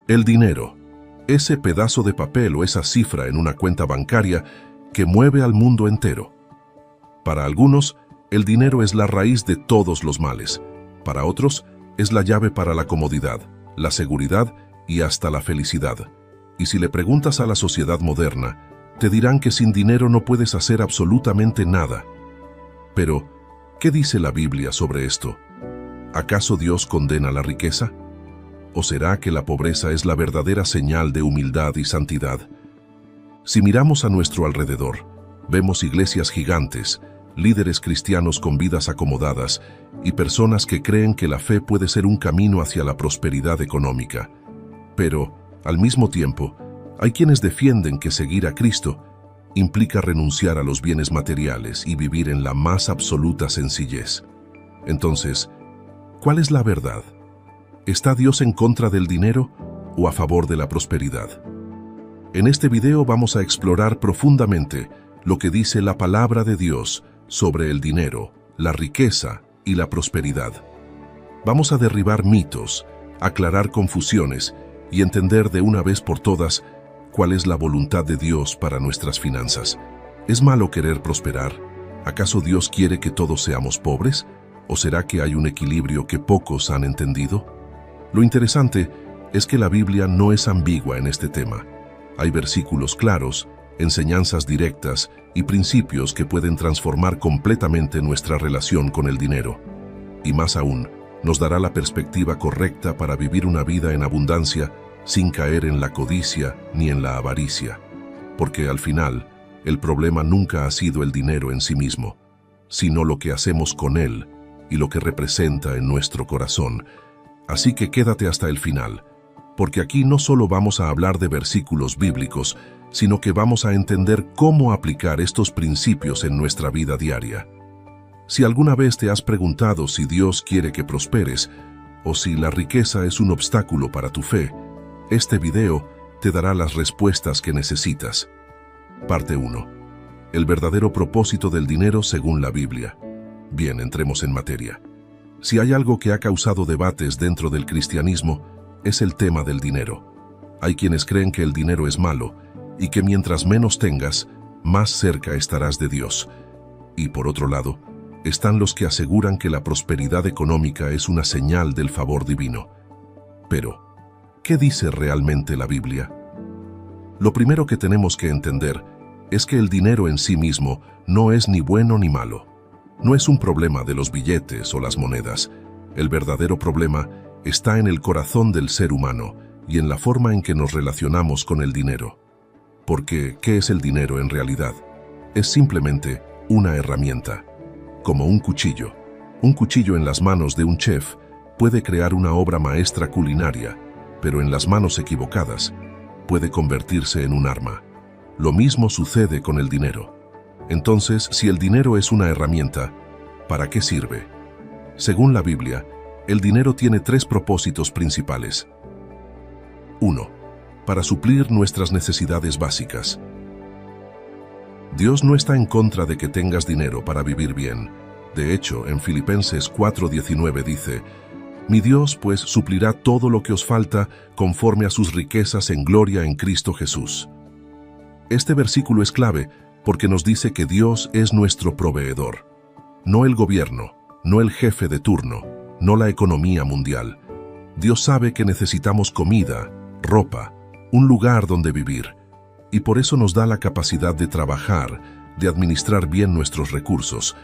El dinero, ese pedazo de papel o esa cifra en una cuenta bancaria que mueve al mundo entero. Para algunos, el dinero es la raíz de todos los males. Para otros, es la llave para la comodidad, la seguridad y hasta la felicidad. Y si le preguntas a la sociedad moderna, te dirán que sin dinero no puedes hacer absolutamente nada. Pero, ¿qué dice la Biblia sobre esto? ¿Acaso Dios condena la riqueza? ¿O será que la pobreza es la verdadera señal de humildad y santidad? Si miramos a nuestro alrededor, vemos iglesias gigantes, líderes cristianos con vidas acomodadas y personas que creen que la fe puede ser un camino hacia la prosperidad económica. Pero, al mismo tiempo, hay quienes defienden que seguir a Cristo implica renunciar a los bienes materiales y vivir en la más absoluta sencillez. Entonces, ¿cuál es la verdad? ¿Está Dios en contra del dinero o a favor de la prosperidad? En este video vamos a explorar profundamente lo que dice la palabra de Dios sobre el dinero, la riqueza y la prosperidad. Vamos a derribar mitos, aclarar confusiones y entender de una vez por todas cuál es la voluntad de Dios para nuestras finanzas. ¿Es malo querer prosperar? ¿Acaso Dios quiere que todos seamos pobres? ¿O será que hay un equilibrio que pocos han entendido? Lo interesante es que la Biblia no es ambigua en este tema. Hay versículos claros, enseñanzas directas y principios que pueden transformar completamente nuestra relación con el dinero. Y más aún, nos dará la perspectiva correcta para vivir una vida en abundancia sin caer en la codicia ni en la avaricia. Porque al final, el problema nunca ha sido el dinero en sí mismo, sino lo que hacemos con él y lo que representa en nuestro corazón. Así que quédate hasta el final, porque aquí no solo vamos a hablar de versículos bíblicos, sino que vamos a entender cómo aplicar estos principios en nuestra vida diaria. Si alguna vez te has preguntado si Dios quiere que prosperes, o si la riqueza es un obstáculo para tu fe, este video te dará las respuestas que necesitas. Parte 1. El verdadero propósito del dinero según la Biblia. Bien, entremos en materia. Si hay algo que ha causado debates dentro del cristianismo, es el tema del dinero. Hay quienes creen que el dinero es malo y que mientras menos tengas, más cerca estarás de Dios. Y por otro lado, están los que aseguran que la prosperidad económica es una señal del favor divino. Pero, ¿qué dice realmente la Biblia? Lo primero que tenemos que entender es que el dinero en sí mismo no es ni bueno ni malo. No es un problema de los billetes o las monedas. El verdadero problema está en el corazón del ser humano y en la forma en que nos relacionamos con el dinero. Porque, ¿qué es el dinero en realidad? Es simplemente una herramienta, como un cuchillo. Un cuchillo en las manos de un chef puede crear una obra maestra culinaria, pero en las manos equivocadas puede convertirse en un arma. Lo mismo sucede con el dinero. Entonces, si el dinero es una herramienta, ¿para qué sirve? Según la Biblia, el dinero tiene 3 propósitos principales. 1. Para suplir nuestras necesidades básicas. Dios no está en contra de que tengas dinero para vivir bien. De hecho, en Filipenses 4:19 dice: Mi Dios pues suplirá todo lo que os falta conforme a sus riquezas en gloria en Cristo Jesús. Este versículo es clave porque nos dice que Dios es nuestro proveedor. No el gobierno, no el jefe de turno, no la economía mundial. Dios sabe que necesitamos comida, ropa, un lugar donde vivir. Y por eso nos da la capacidad de trabajar, de administrar bien nuestros recursos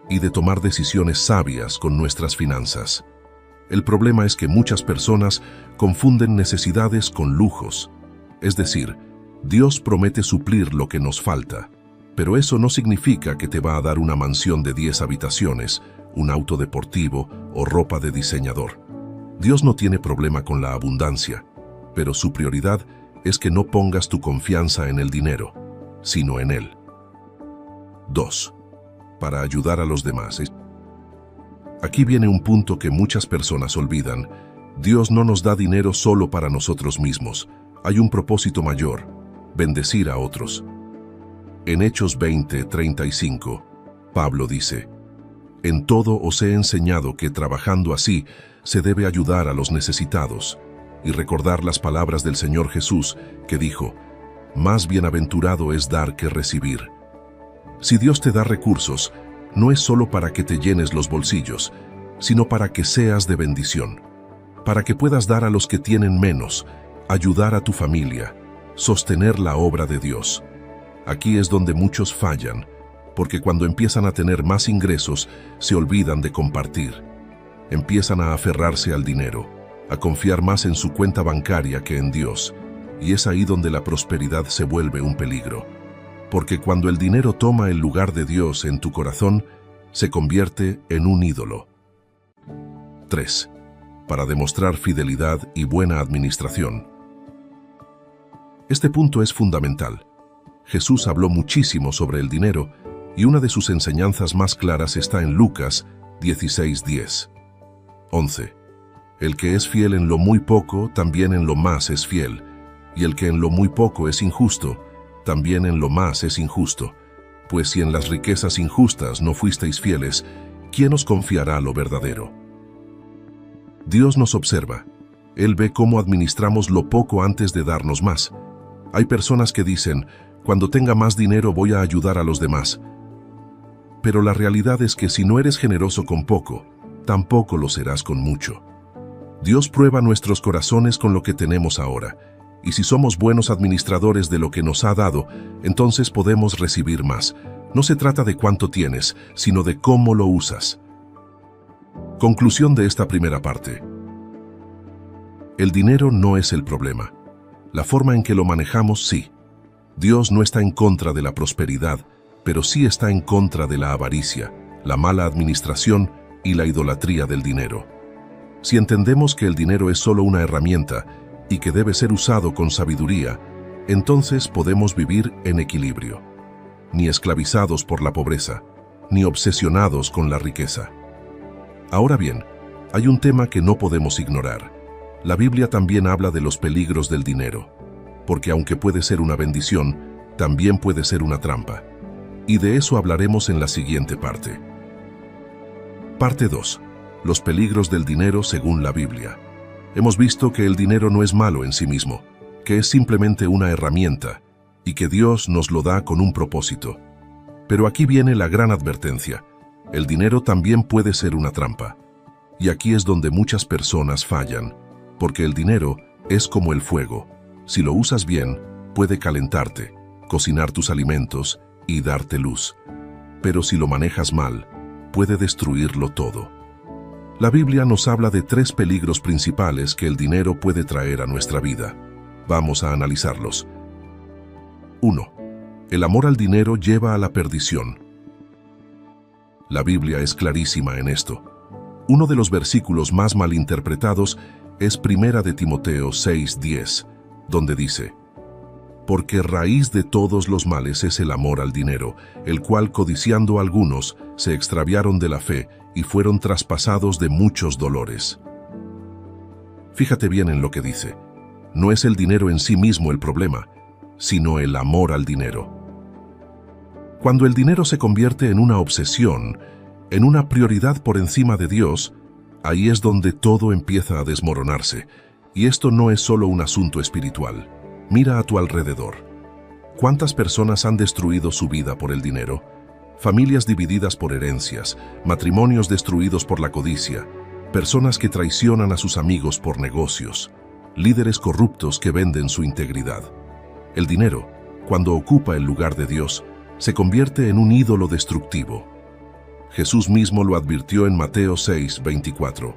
y de tomar decisiones sabias con nuestras finanzas. El problema es que muchas personas confunden necesidades con lujos. Es decir, Dios promete suplir lo que nos falta, pero eso no significa que te va a dar una mansión de 10 habitaciones, un auto deportivo o ropa de diseñador. Dios no tiene problema con la abundancia, pero su prioridad es que no pongas tu confianza en el dinero, sino en Él. 2. Para ayudar a los demás. Aquí viene un punto que muchas personas olvidan. Dios no nos da dinero solo para nosotros mismos. Hay un propósito mayor: bendecir a otros. En Hechos 20:35, Pablo dice: En todo os he enseñado que trabajando así se debe ayudar a los necesitados, y recordar las palabras del Señor Jesús, que dijo: «Más bienaventurado es dar que recibir». Si Dios te da recursos, no es solo para que te llenes los bolsillos, sino para que seas de bendición, para que puedas dar a los que tienen menos, ayudar a tu familia, sostener la obra de Dios. Aquí es donde muchos fallan, porque cuando empiezan a tener más ingresos, se olvidan de compartir. Empiezan a aferrarse al dinero, a confiar más en su cuenta bancaria que en Dios, y es ahí donde la prosperidad se vuelve un peligro. Porque cuando el dinero toma el lugar de Dios en tu corazón, se convierte en un ídolo. 3. Para demostrar fidelidad y buena administración. Este punto es fundamental. Jesús habló muchísimo sobre el dinero y una de sus enseñanzas más claras está en Lucas 16:10. 11. El que es fiel en lo muy poco, también en lo más es fiel, y el que en lo muy poco es injusto, también en lo más es injusto. Pues si en las riquezas injustas no fuisteis fieles, ¿quién os confiará lo verdadero? Dios nos observa. Él ve cómo administramos lo poco antes de darnos más. Hay personas que dicen: cuando tenga más dinero voy a ayudar a los demás. Pero la realidad es que si no eres generoso con poco, tampoco lo serás con mucho. Dios prueba nuestros corazones con lo que tenemos ahora, y si somos buenos administradores de lo que nos ha dado, entonces podemos recibir más. No se trata de cuánto tienes, sino de cómo lo usas. Conclusión de esta primera parte. El dinero no es el problema. La forma en que lo manejamos, sí. Dios no está en contra de la prosperidad, pero sí está en contra de la avaricia, la mala administración y la idolatría del dinero. Si entendemos que el dinero es solo una herramienta y que debe ser usado con sabiduría, entonces podemos vivir en equilibrio, ni esclavizados por la pobreza, ni obsesionados con la riqueza. Ahora bien, hay un tema que no podemos ignorar. La Biblia también habla de los peligros del dinero, porque aunque puede ser una bendición, también puede ser una trampa. Y de eso hablaremos en la siguiente parte. Parte 2. Los peligros del dinero según la Biblia. Hemos visto que el dinero no es malo en sí mismo, que es simplemente una herramienta, y que Dios nos lo da con un propósito. Pero aquí viene la gran advertencia. El dinero también puede ser una trampa. Y aquí es donde muchas personas fallan, porque el dinero es como el fuego. Si lo usas bien, puede calentarte, cocinar tus alimentos y darte luz. Pero si lo manejas mal, puede destruirlo todo. La Biblia nos habla de 3 peligros principales que el dinero puede traer a nuestra vida. Vamos a analizarlos. 1. El amor al dinero lleva a la perdición. La Biblia es clarísima en esto. Uno de los versículos más malinterpretados es 1 de Timoteo 6:10, donde dice: «Porque raíz de todos los males es el amor al dinero, el cual codiciando algunos se extraviaron de la fe y fueron traspasados de muchos dolores». Fíjate bien en lo que dice. No es el dinero en sí mismo el problema, sino el amor al dinero. Cuando el dinero se convierte en una obsesión, en una prioridad por encima de Dios, ahí es donde todo empieza a desmoronarse. Y esto no es solo un asunto espiritual. Mira a tu alrededor. ¿Cuántas personas han destruido su vida por el dinero? Familias divididas por herencias, matrimonios destruidos por la codicia, personas que traicionan a sus amigos por negocios, líderes corruptos que venden su integridad. El dinero, cuando ocupa el lugar de Dios, se convierte en un ídolo destructivo. Jesús mismo lo advirtió en Mateo 6:24.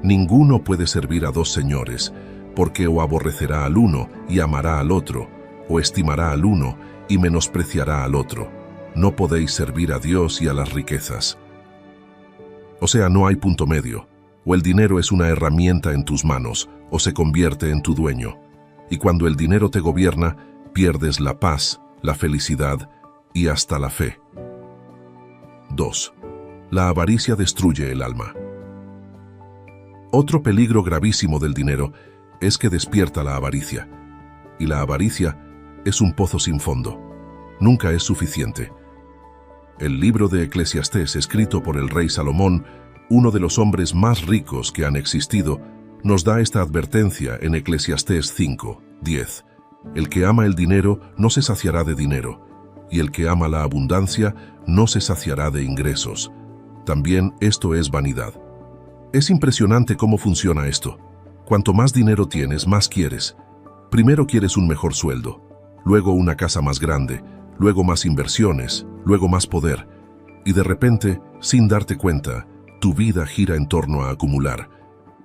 Ninguno puede servir a 2 señores, porque o aborrecerá al uno y amará al otro, o estimará al uno y menospreciará al otro. No podéis servir a Dios y a las riquezas. O sea, no hay punto medio. O el dinero es una herramienta en tus manos, o se convierte en tu dueño. Y cuando el dinero te gobierna, pierdes la paz, la felicidad y hasta la fe. 2. La avaricia destruye el alma. Otro peligro gravísimo del dinero es que despierta la avaricia. Y la avaricia es un pozo sin fondo. Nunca es suficiente. El libro de Eclesiastés, escrito por el rey Salomón, uno de los hombres más ricos que han existido, nos da esta advertencia en Eclesiastés 5:10. El que ama el dinero no se saciará de dinero, y el que ama la abundancia no se saciará de ingresos. También esto es vanidad. Es impresionante cómo funciona esto. Cuanto más dinero tienes, más quieres. Primero quieres un mejor sueldo, luego una casa más grande, luego más inversiones, luego más poder. Y de repente, sin darte cuenta, tu vida gira en torno a acumular.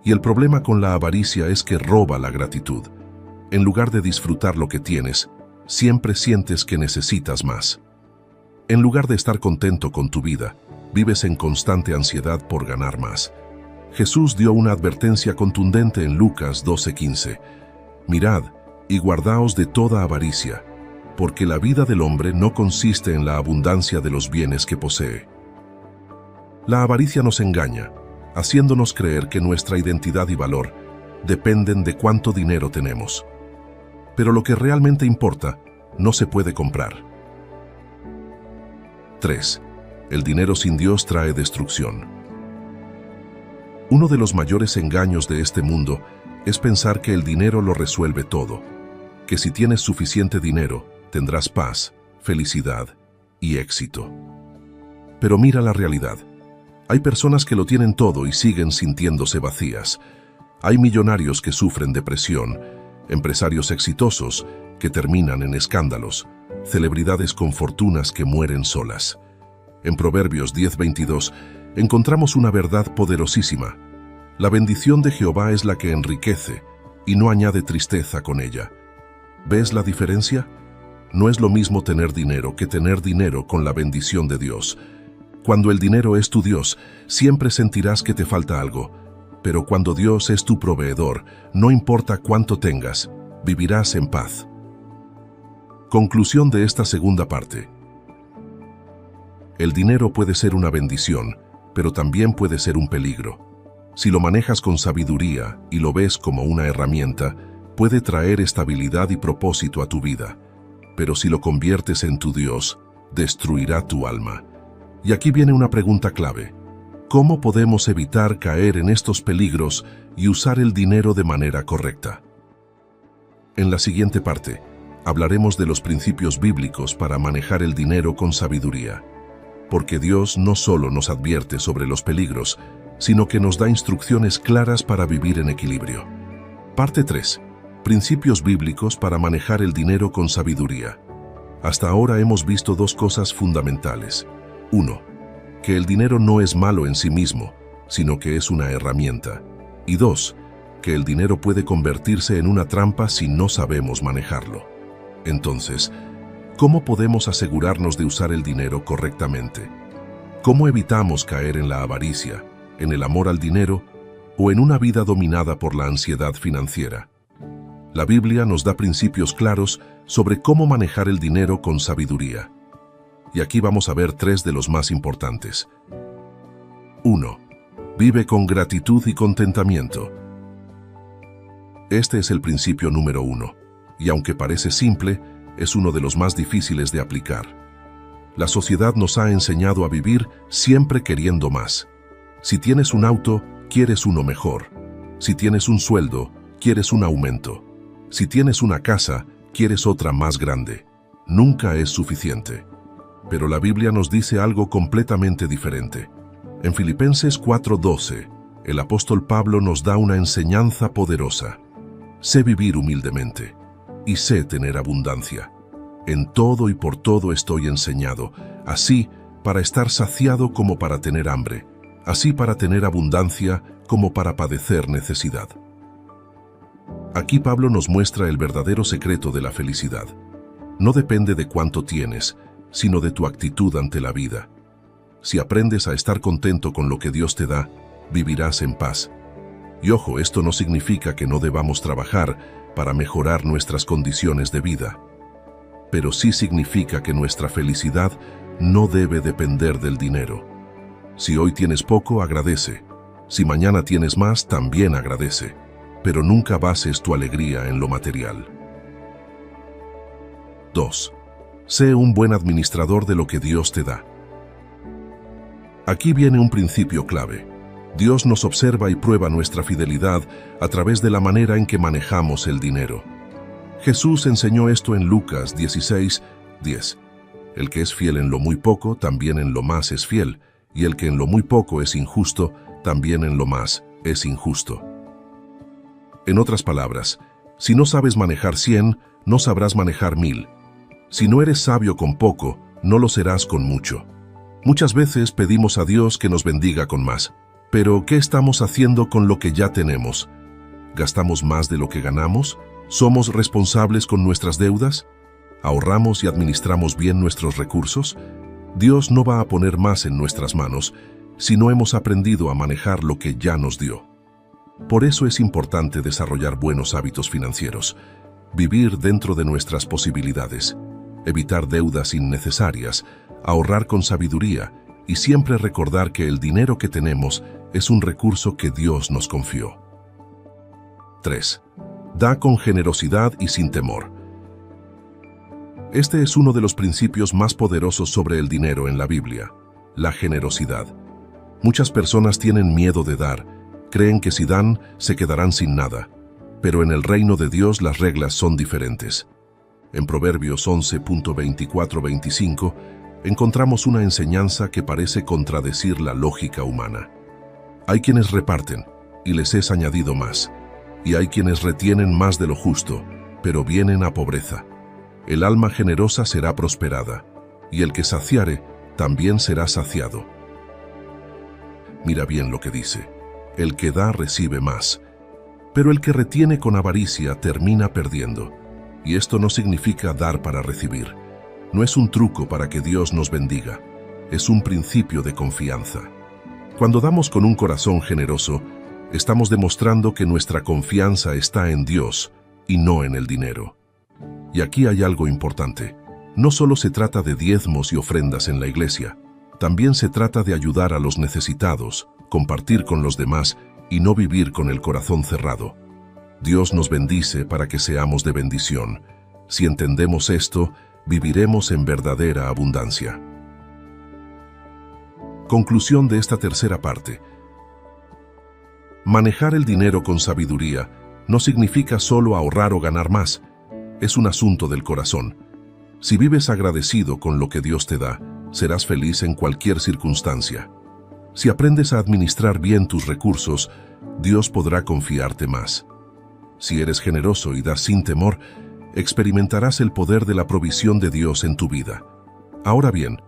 Y el problema con la avaricia es que roba la gratitud. En lugar de disfrutar lo que tienes, siempre sientes que necesitas más. En lugar de estar contento con tu vida, vives en constante ansiedad por ganar más. Jesús dio una advertencia contundente en Lucas 12:15. Mirad y guardaos de toda avaricia, porque la vida del hombre no consiste en la abundancia de los bienes que posee. La avaricia nos engaña, haciéndonos creer que nuestra identidad y valor dependen de cuánto dinero tenemos. Pero lo que realmente importa no se puede comprar. 3. El dinero sin Dios trae destrucción. Uno de los mayores engaños de este mundo es pensar que el dinero lo resuelve todo, que si tienes suficiente dinero, tendrás paz, felicidad y éxito. Pero mira la realidad. Hay personas que lo tienen todo y siguen sintiéndose vacías. Hay millonarios que sufren depresión, empresarios exitosos que terminan en escándalos, celebridades con fortunas que mueren solas. En Proverbios 10:22 encontramos una verdad poderosísima. La bendición de Jehová es la que enriquece y no añade tristeza con ella. ¿Ves la diferencia? No es lo mismo tener dinero que tener dinero con la bendición de Dios. Cuando el dinero es tu Dios, siempre sentirás que te falta algo. Pero cuando Dios es tu proveedor, no importa cuánto tengas, vivirás en paz. Conclusión de esta segunda parte. El dinero puede ser una bendición, pero también puede ser un peligro. Si lo manejas con sabiduría y lo ves como una herramienta, puede traer estabilidad y propósito a tu vida. Pero si lo conviertes en tu Dios, destruirá tu alma. Y aquí viene una pregunta clave. ¿Cómo podemos evitar caer en estos peligros y usar el dinero de manera correcta? En la siguiente parte, hablaremos de los principios bíblicos para manejar el dinero con sabiduría. Porque Dios no solo nos advierte sobre los peligros, sino que nos da instrucciones claras para vivir en equilibrio. Parte 3. Principios bíblicos para manejar el dinero con sabiduría. Hasta ahora hemos visto dos cosas fundamentales. 1. Que el dinero no es malo en sí mismo, sino que es una herramienta. Y 2. Que el dinero puede convertirse en una trampa si no sabemos manejarlo. Entonces, ¿cómo podemos asegurarnos de usar el dinero correctamente? ¿Cómo evitamos caer en la avaricia, en el amor al dinero o en una vida dominada por la ansiedad financiera? La Biblia nos da principios claros sobre cómo manejar el dinero con sabiduría. Y aquí vamos a ver tres de los más importantes. 1. Vive con gratitud y contentamiento. Este es el principio número 1, y aunque parece simple, es uno de los más difíciles de aplicar. La sociedad nos ha enseñado a vivir siempre queriendo más. Si tienes un auto, quieres uno mejor. Si tienes un sueldo, quieres un aumento. Si tienes una casa, quieres otra más grande. Nunca es suficiente. Pero la Biblia nos dice algo completamente diferente. En Filipenses 4:12, el apóstol Pablo nos da una enseñanza poderosa. Sé vivir humildemente y sé tener abundancia. En todo y por todo estoy enseñado, así para estar saciado como para tener hambre, así para tener abundancia como para padecer necesidad. Aquí Pablo nos muestra el verdadero secreto de la felicidad. No depende de cuánto tienes, sino de tu actitud ante la vida. Si aprendes a estar contento con lo que Dios te da, vivirás en paz. Y ojo, esto no significa que no debamos trabajar para mejorar nuestras condiciones de vida. Pero sí significa que nuestra felicidad no debe depender del dinero. Si hoy tienes poco, agradece. Si mañana tienes más, también agradece. Pero nunca bases tu alegría en lo material. 2. Sé un buen administrador de lo que Dios te da. Aquí viene un principio clave. Dios nos observa y prueba nuestra fidelidad a través de la manera en que manejamos el dinero. Jesús enseñó esto en Lucas 16:10. El que es fiel en lo muy poco, también en lo más es fiel, y el que en lo muy poco es injusto, también en lo más es injusto. En otras palabras, si no sabes manejar 100, no sabrás manejar 1000. Si no eres sabio con poco, no lo serás con mucho. Muchas veces pedimos a Dios que nos bendiga con más. Pero, ¿qué estamos haciendo con lo que ya tenemos? ¿Gastamos más de lo que ganamos? ¿Somos responsables con nuestras deudas? ¿Ahorramos y administramos bien nuestros recursos? Dios no va a poner más en nuestras manos si no hemos aprendido a manejar lo que ya nos dio. Por eso es importante desarrollar buenos hábitos financieros, vivir dentro de nuestras posibilidades, evitar deudas innecesarias, ahorrar con sabiduría y siempre recordar que el dinero que tenemos es un recurso que Dios nos confió. 3. Da con generosidad y sin temor. Este es uno de los principios más poderosos sobre el dinero en la Biblia, la generosidad. Muchas personas tienen miedo de dar, creen que si dan, se quedarán sin nada, pero en el reino de Dios las reglas son diferentes. En Proverbios 11.24-25, encontramos una enseñanza que parece contradecir la lógica humana. Hay quienes reparten, y les es añadido más, y hay quienes retienen más de lo justo, pero vienen a pobreza. El alma generosa será prosperada, y el que saciare también será saciado. Mira bien lo que dice: el que da recibe más, pero el que retiene con avaricia termina perdiendo. Y esto no significa dar para recibir. No es un truco para que Dios nos bendiga, es un principio de confianza. Cuando damos con un corazón generoso, estamos demostrando que nuestra confianza está en Dios y no en el dinero. Y aquí hay algo importante. No solo se trata de diezmos y ofrendas en la iglesia, también se trata de ayudar a los necesitados, compartir con los demás y no vivir con el corazón cerrado. Dios nos bendice para que seamos de bendición. Si entendemos esto, viviremos en verdadera abundancia. Conclusión de esta tercera parte. Manejar el dinero con sabiduría no significa solo ahorrar o ganar más. Es un asunto del corazón. Si vives agradecido con lo que Dios te da, serás feliz en cualquier circunstancia. Si aprendes a administrar bien tus recursos, Dios podrá confiarte más. Si eres generoso y das sin temor, experimentarás el poder de la provisión de Dios en tu vida. Ahora bien,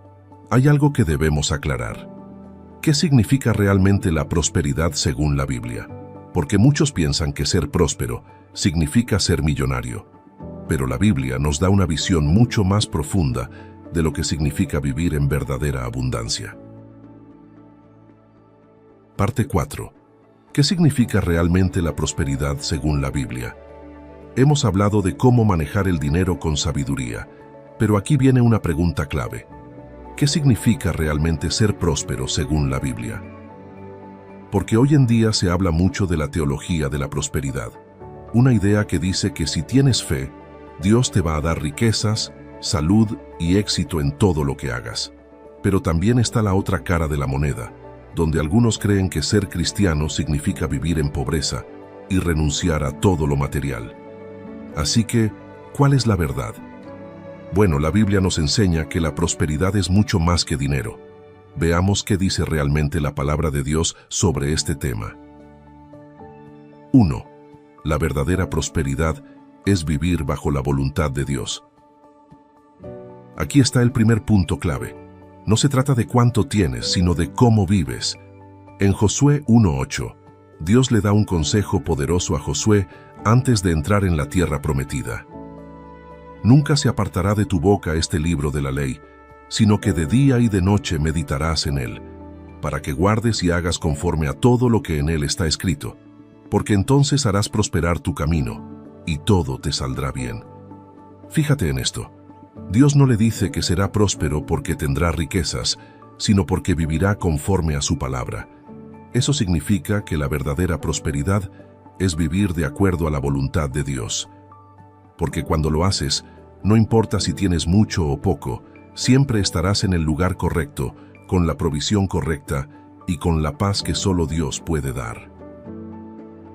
hay algo que debemos aclarar. ¿Qué significa realmente la prosperidad según la Biblia? Porque muchos piensan que ser próspero significa ser millonario. Pero la Biblia nos da una visión mucho más profunda de lo que significa vivir en verdadera abundancia. Parte 4. ¿Qué significa realmente la prosperidad según la Biblia? Hemos hablado de cómo manejar el dinero con sabiduría, pero aquí viene una pregunta clave. ¿Qué significa realmente ser próspero según la Biblia? Porque hoy en día se habla mucho de la teología de la prosperidad, una idea que dice que si tienes fe, Dios te va a dar riquezas, salud y éxito en todo lo que hagas. Pero también está la otra cara de la moneda, donde algunos creen que ser cristiano significa vivir en pobreza y renunciar a todo lo material. Así que, ¿cuál es la verdad? Bueno, la Biblia nos enseña que la prosperidad es mucho más que dinero. Veamos qué dice realmente la palabra de Dios sobre este tema. 1. La verdadera prosperidad es vivir bajo la voluntad de Dios. Aquí está el primer punto clave. No se trata de cuánto tienes, sino de cómo vives. En Josué 1:8, Dios le da un consejo poderoso a Josué antes de entrar en la tierra prometida. Nunca se apartará de tu boca este libro de la ley, sino que de día y de noche meditarás en él, para que guardes y hagas conforme a todo lo que en él está escrito, porque entonces harás prosperar tu camino, y todo te saldrá bien. Fíjate en esto. Dios no le dice que será próspero porque tendrá riquezas, sino porque vivirá conforme a su palabra. Eso significa que la verdadera prosperidad es vivir de acuerdo a la voluntad de Dios. Porque cuando lo haces, no importa si tienes mucho o poco, siempre estarás en el lugar correcto, con la provisión correcta y con la paz que solo Dios puede dar.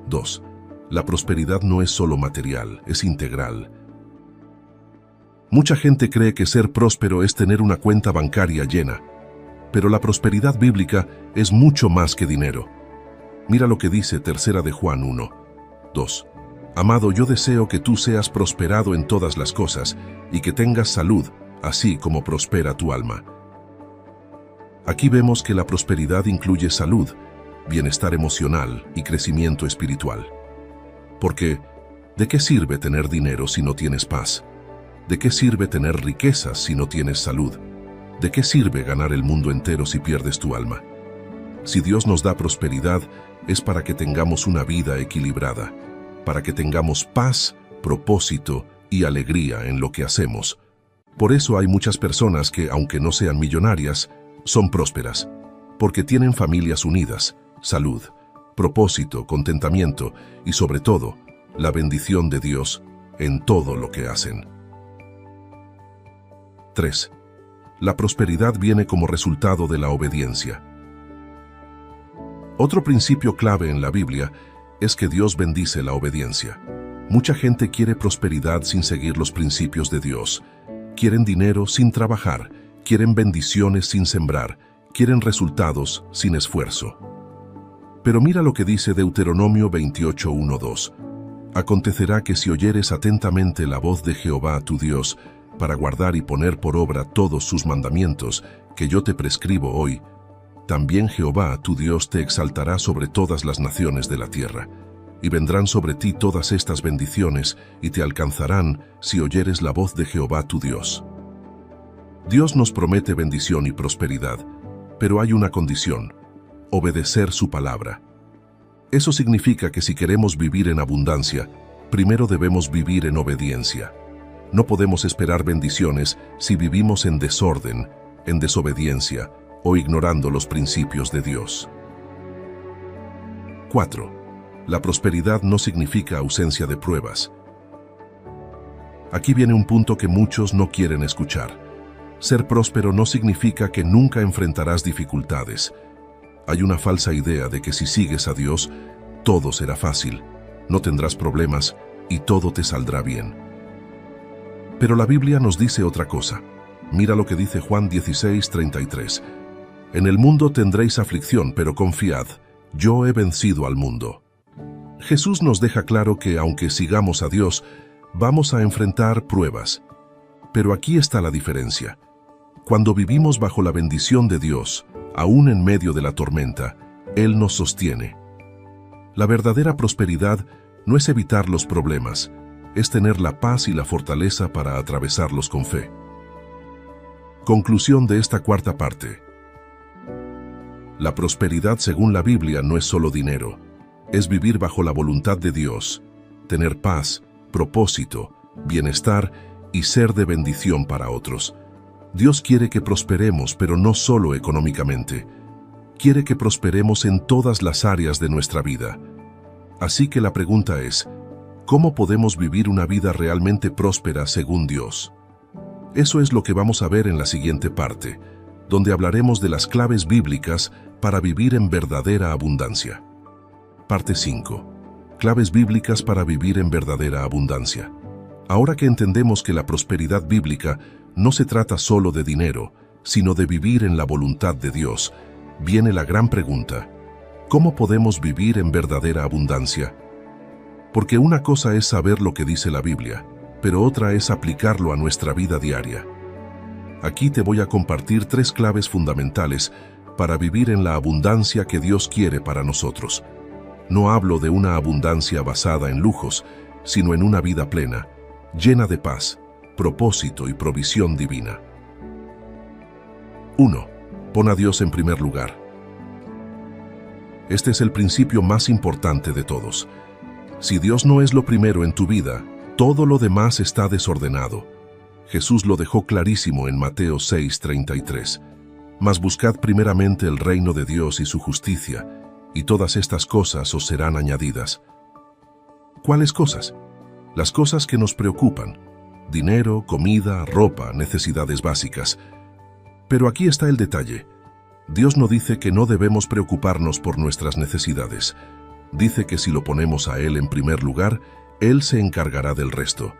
2. La prosperidad no es solo material, es integral. Mucha gente cree que ser próspero es tener una cuenta bancaria llena, pero la prosperidad bíblica es mucho más que dinero. Mira lo que dice 3 de Juan 1, 2. Amado, yo deseo que tú seas prosperado en todas las cosas y que tengas salud, así como prospera tu alma. Aquí vemos que la prosperidad incluye salud, bienestar emocional y crecimiento espiritual. Porque, ¿de qué sirve tener dinero si no tienes paz? ¿De qué sirve tener riquezas si no tienes salud? ¿De qué sirve ganar el mundo entero si pierdes tu alma? Si Dios nos da prosperidad, es para que tengamos una vida equilibrada, para que tengamos paz, propósito y alegría en lo que hacemos. Por eso hay muchas personas que, aunque no sean millonarias, son prósperas, porque tienen familias unidas, salud, propósito, contentamiento y, sobre todo, la bendición de Dios en todo lo que hacen. 3. La prosperidad viene como resultado de la obediencia. Otro principio clave en la Biblia es que Dios bendice la obediencia. Mucha gente quiere prosperidad sin seguir los principios de Dios. Quieren dinero sin trabajar, quieren bendiciones sin sembrar, quieren resultados sin esfuerzo. Pero mira lo que dice Deuteronomio 28:1-2. Acontecerá que si oyeres atentamente la voz de Jehová tu Dios, para guardar y poner por obra todos sus mandamientos que yo te prescribo hoy, también Jehová tu Dios te exaltará sobre todas las naciones de la tierra, y vendrán sobre ti todas estas bendiciones y te alcanzarán si oyeres la voz de Jehová tu Dios. Dios nos promete bendición y prosperidad, pero hay una condición: obedecer su palabra. Eso significa que si queremos vivir en abundancia, primero debemos vivir en obediencia. No podemos esperar bendiciones si vivimos en desorden, en desobediencia o ignorando los principios de Dios. 4. La prosperidad no significa ausencia de pruebas. Aquí viene un punto que muchos no quieren escuchar. Ser próspero no significa que nunca enfrentarás dificultades. Hay una falsa idea de que si sigues a Dios, todo será fácil, no tendrás problemas y todo te saldrá bien. Pero la Biblia nos dice otra cosa. Mira lo que dice Juan 16:33. En el mundo tendréis aflicción, pero confiad, yo he vencido al mundo. Jesús nos deja claro que aunque sigamos a Dios, vamos a enfrentar pruebas. Pero aquí está la diferencia. Cuando vivimos bajo la bendición de Dios, aún en medio de la tormenta, Él nos sostiene. La verdadera prosperidad no es evitar los problemas, es tener la paz y la fortaleza para atravesarlos con fe. Conclusión de esta cuarta parte. La prosperidad según la Biblia no es solo dinero, es vivir bajo la voluntad de Dios, tener paz, propósito, bienestar y ser de bendición para otros. Dios quiere que prosperemos, pero no solo económicamente. Quiere que prosperemos en todas las áreas de nuestra vida. Así que la pregunta es, ¿cómo podemos vivir una vida realmente próspera según Dios? Eso es lo que vamos a ver en la siguiente parte, donde hablaremos de las claves bíblicas para vivir en verdadera abundancia. Parte 5. Claves bíblicas para vivir en verdadera abundancia. Ahora que entendemos que la prosperidad bíblica no se trata solo de dinero, sino de vivir en la voluntad de Dios, viene la gran pregunta: ¿cómo podemos vivir en verdadera abundancia? Porque una cosa es saber lo que dice la Biblia, pero otra es aplicarlo a nuestra vida diaria. Aquí te voy a compartir 3 claves fundamentales para vivir en la abundancia que Dios quiere para nosotros. No hablo de una abundancia basada en lujos, sino en una vida plena, llena de paz, propósito y provisión divina. 1. Pon a Dios en primer lugar. Este es el principio más importante de todos. Si Dios no es lo primero en tu vida, todo lo demás está desordenado. Jesús lo dejó clarísimo en Mateo 6:33. Mas buscad primeramente el reino de Dios y su justicia, y todas estas cosas os serán añadidas. ¿Cuáles cosas? Las cosas que nos preocupan: dinero, comida, ropa, necesidades básicas. Pero aquí está el detalle. Dios no dice que no debemos preocuparnos por nuestras necesidades. Dice que si lo ponemos a Él en primer lugar, Él se encargará del resto.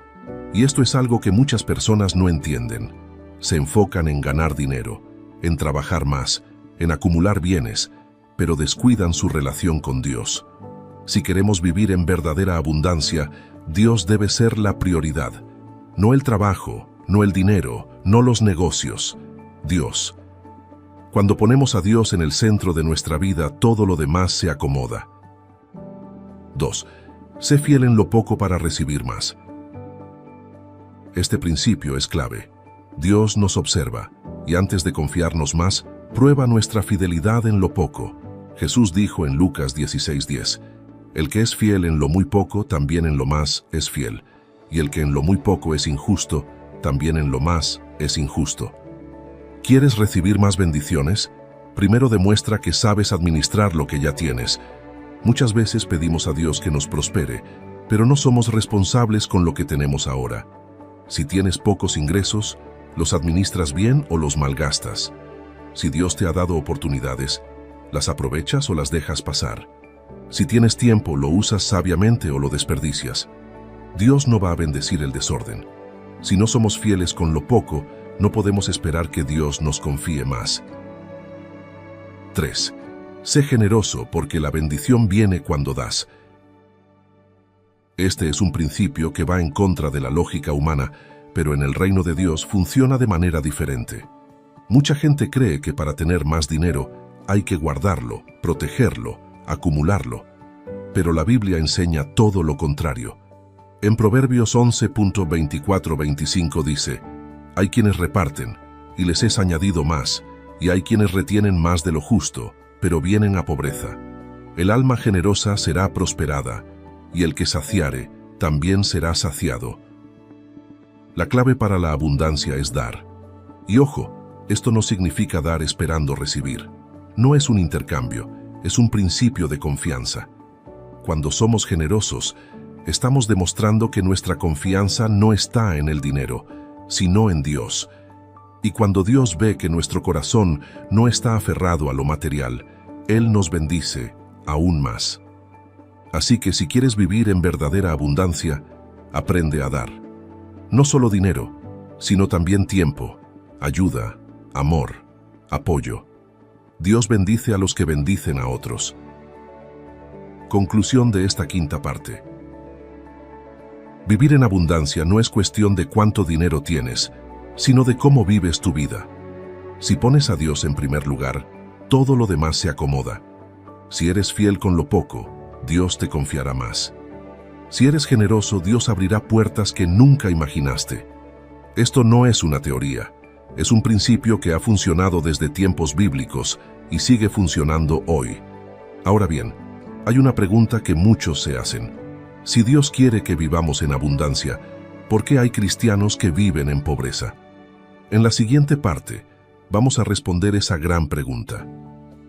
Y esto es algo que muchas personas no entienden. Se enfocan en ganar dinero, en trabajar más, en acumular bienes, pero descuidan su relación con Dios. Si queremos vivir en verdadera abundancia, Dios debe ser la prioridad. No el trabajo, no el dinero, no los negocios. Dios. Cuando ponemos a Dios en el centro de nuestra vida, todo lo demás se acomoda. 2. Sé fiel en lo poco para recibir más. Este principio es clave. Dios nos observa, y antes de confiarnos más, prueba nuestra fidelidad en lo poco. Jesús dijo en Lucas 16:10, «El que es fiel en lo muy poco, también en lo más es fiel, y el que en lo muy poco es injusto, también en lo más es injusto». ¿Quieres recibir más bendiciones? Primero demuestra que sabes administrar lo que ya tienes. Muchas veces pedimos a Dios que nos prospere, pero no somos responsables con lo que tenemos ahora. Si tienes pocos ingresos, ¿los administras bien o los malgastas? Si Dios te ha dado oportunidades, ¿las aprovechas o las dejas pasar? Si tienes tiempo, ¿lo usas sabiamente o lo desperdicias? Dios no va a bendecir el desorden. Si no somos fieles con lo poco, no podemos esperar que Dios nos confíe más. 3. Sé generoso porque la bendición viene cuando das. Este es un principio que va en contra de la lógica humana, pero en el reino de Dios funciona de manera diferente. Mucha gente cree que para tener más dinero hay que guardarlo, protegerlo, acumularlo. Pero la Biblia enseña todo lo contrario. En Proverbios 11.24-25 dice, «Hay quienes reparten, y les es añadido más, y hay quienes retienen más de lo justo, pero vienen a pobreza. El alma generosa será prosperada, y el que saciare también será saciado». La clave para la abundancia es dar. Y ojo, esto no significa dar esperando recibir. No es un intercambio, es un principio de confianza. Cuando somos generosos, estamos demostrando que nuestra confianza no está en el dinero, sino en Dios. Y cuando Dios ve que nuestro corazón no está aferrado a lo material, Él nos bendice aún más. Así que si quieres vivir en verdadera abundancia, aprende a dar. No solo dinero, sino también tiempo, ayuda, amor, apoyo. Dios bendice a los que bendicen a otros. Conclusión de esta quinta parte. Vivir en abundancia no es cuestión de cuánto dinero tienes, sino de cómo vives tu vida. Si pones a Dios en primer lugar, todo lo demás se acomoda. Si eres fiel con lo poco, Dios te confiará más. Si eres generoso, Dios abrirá puertas que nunca imaginaste. Esto no es una teoría, es un principio que ha funcionado desde tiempos bíblicos y sigue funcionando hoy. Ahora bien, hay una pregunta que muchos se hacen. Si Dios quiere que vivamos en abundancia, ¿por qué hay cristianos que viven en pobreza? En la siguiente parte, vamos a responder esa gran pregunta.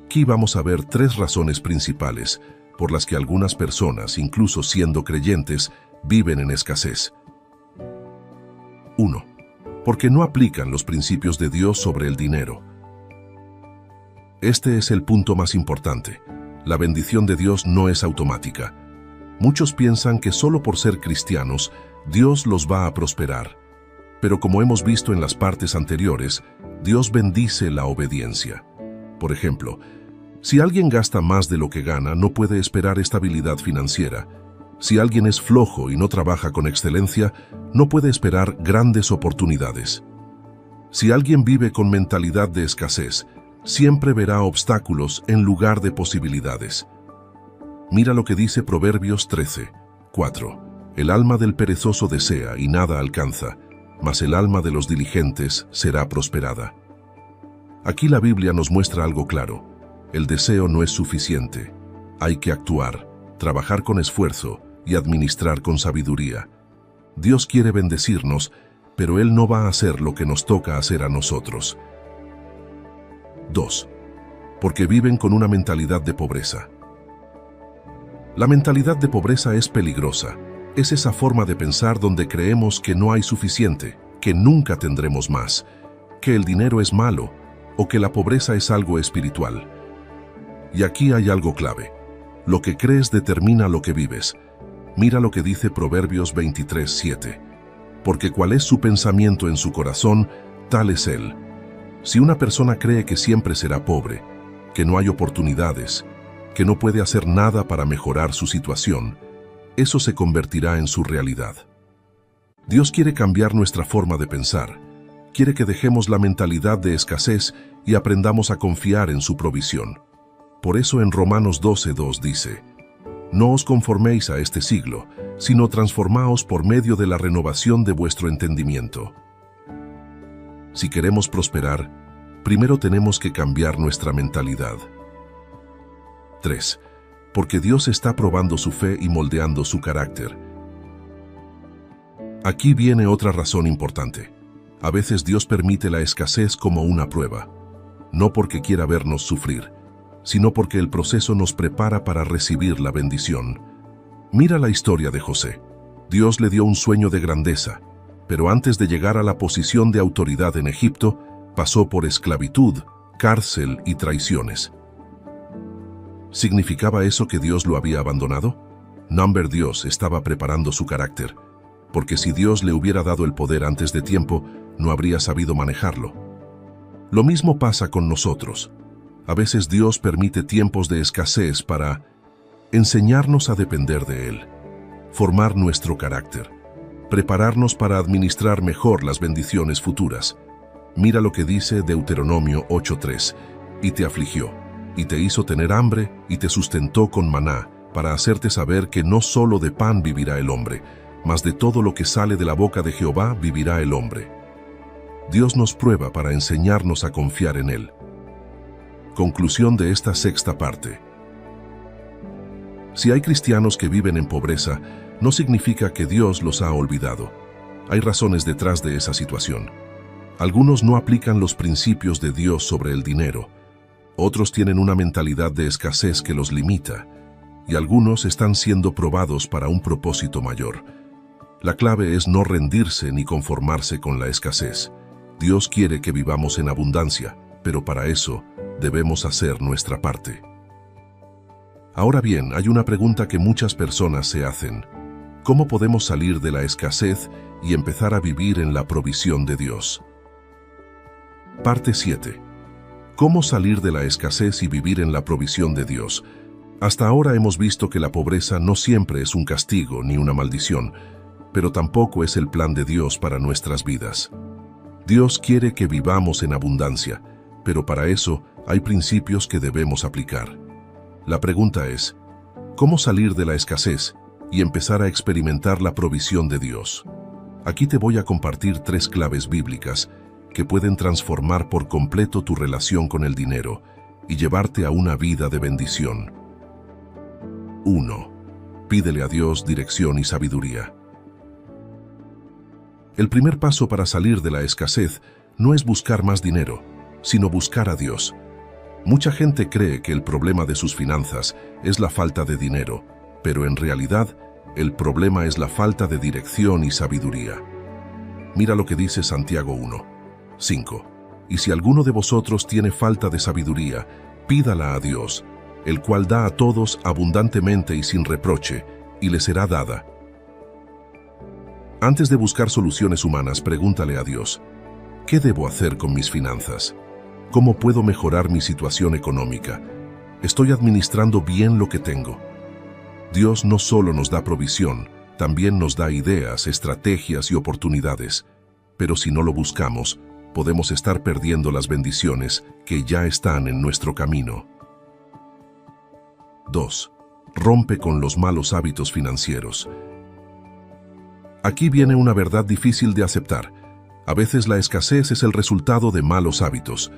Aquí vamos a ver 3 razones principales por las que algunas personas, incluso siendo creyentes, viven en escasez. 1. Porque no aplican los principios de Dios sobre el dinero. Este es el punto más importante. La bendición de Dios no es automática. Muchos piensan que solo por ser cristianos, Dios los va a prosperar. Pero como hemos visto en las partes anteriores, Dios bendice la obediencia. Por ejemplo, si alguien gasta más de lo que gana, no puede esperar estabilidad financiera. Si alguien es flojo y no trabaja con excelencia, no puede esperar grandes oportunidades. Si alguien vive con mentalidad de escasez, siempre verá obstáculos en lugar de posibilidades. Mira lo que dice Proverbios 13:4. El alma del perezoso desea y nada alcanza, mas el alma de los diligentes será prosperada. Aquí la Biblia nos muestra algo claro. El deseo no es suficiente. Hay que actuar, trabajar con esfuerzo y administrar con sabiduría. Dios quiere bendecirnos, pero Él no va a hacer lo que nos toca hacer a nosotros. 2. Porque viven con una mentalidad de pobreza. La mentalidad de pobreza es peligrosa. Es esa forma de pensar donde creemos que no hay suficiente, que nunca tendremos más, que el dinero es malo, o que la pobreza es algo espiritual. Y aquí hay algo clave. Lo que crees determina lo que vives. Mira lo que dice Proverbios 23:7. Porque cuál es su pensamiento en su corazón, tal es él. Si una persona cree que siempre será pobre, que no hay oportunidades, que no puede hacer nada para mejorar su situación, eso se convertirá en su realidad. Dios quiere cambiar nuestra forma de pensar. Quiere que dejemos la mentalidad de escasez y aprendamos a confiar en su provisión. Por eso en Romanos 12:2 dice: No os conforméis a este siglo, sino transformaos por medio de la renovación de vuestro entendimiento. Si queremos prosperar, primero tenemos que cambiar nuestra mentalidad. 3. Porque Dios está probando su fe y moldeando su carácter. Aquí viene otra razón importante. A veces Dios permite la escasez como una prueba, no porque quiera vernos sufrir, sino porque el proceso nos prepara para recibir la bendición. Mira la historia de José. Dios le dio un sueño de grandeza, pero antes de llegar a la posición de autoridad en Egipto, pasó por esclavitud, cárcel y traiciones. ¿Significaba eso que Dios lo había abandonado? Dios estaba preparando su carácter, porque si Dios le hubiera dado el poder antes de tiempo, no habría sabido manejarlo. Lo mismo pasa con nosotros. A veces Dios permite tiempos de escasez para enseñarnos a depender de Él, formar nuestro carácter, prepararnos para administrar mejor las bendiciones futuras. Mira lo que dice Deuteronomio 8:3. Y te afligió, y te hizo tener hambre, y te sustentó con maná, para hacerte saber que no solo de pan vivirá el hombre, mas de todo lo que sale de la boca de Jehová vivirá el hombre. Dios nos prueba para enseñarnos a confiar en Él. Conclusión de esta sexta parte. Si hay cristianos que viven en pobreza, no significa que Dios los ha olvidado. Hay razones detrás de esa situación. Algunos no aplican los principios de Dios sobre el dinero. Otros tienen una mentalidad de escasez que los limita. Y algunos están siendo probados para un propósito mayor. La clave es no rendirse ni conformarse con la escasez. Dios quiere que vivamos en abundancia, pero para eso debemos hacer nuestra parte. Ahora bien, hay una pregunta que muchas personas se hacen. ¿Cómo podemos salir de la escasez y empezar a vivir en la provisión de Dios? Parte 7. ¿Cómo salir de la escasez y vivir en la provisión de Dios? Hasta ahora hemos visto que la pobreza no siempre es un castigo ni una maldición, pero tampoco es el plan de Dios para nuestras vidas. Dios quiere que vivamos en abundancia, pero para eso hay principios que debemos aplicar. La pregunta es, ¿cómo salir de la escasez y empezar a experimentar la provisión de Dios? Aquí te voy a compartir 3 claves bíblicas que pueden transformar por completo tu relación con el dinero y llevarte a una vida de bendición. 1. Pídele a Dios dirección y sabiduría. El primer paso para salir de la escasez no es buscar más dinero, sino buscar a Dios. Mucha gente cree que el problema de sus finanzas es la falta de dinero, pero en realidad el problema es la falta de dirección y sabiduría. Mira lo que dice Santiago 1:5. Y si alguno de vosotros tiene falta de sabiduría, pídala a Dios, el cual da a todos abundantemente y sin reproche, y le será dada. Antes de buscar soluciones humanas, pregúntale a Dios, ¿qué debo hacer con mis finanzas? ¿Cómo puedo mejorar mi situación económica? ¿Estoy administrando bien lo que tengo? Dios no solo nos da provisión, también nos da ideas, estrategias y oportunidades. Pero si no lo buscamos, podemos estar perdiendo las bendiciones que ya están en nuestro camino. 2. Rompe con los malos hábitos financieros. Aquí viene una verdad difícil de aceptar. A veces la escasez es el resultado de malos hábitos.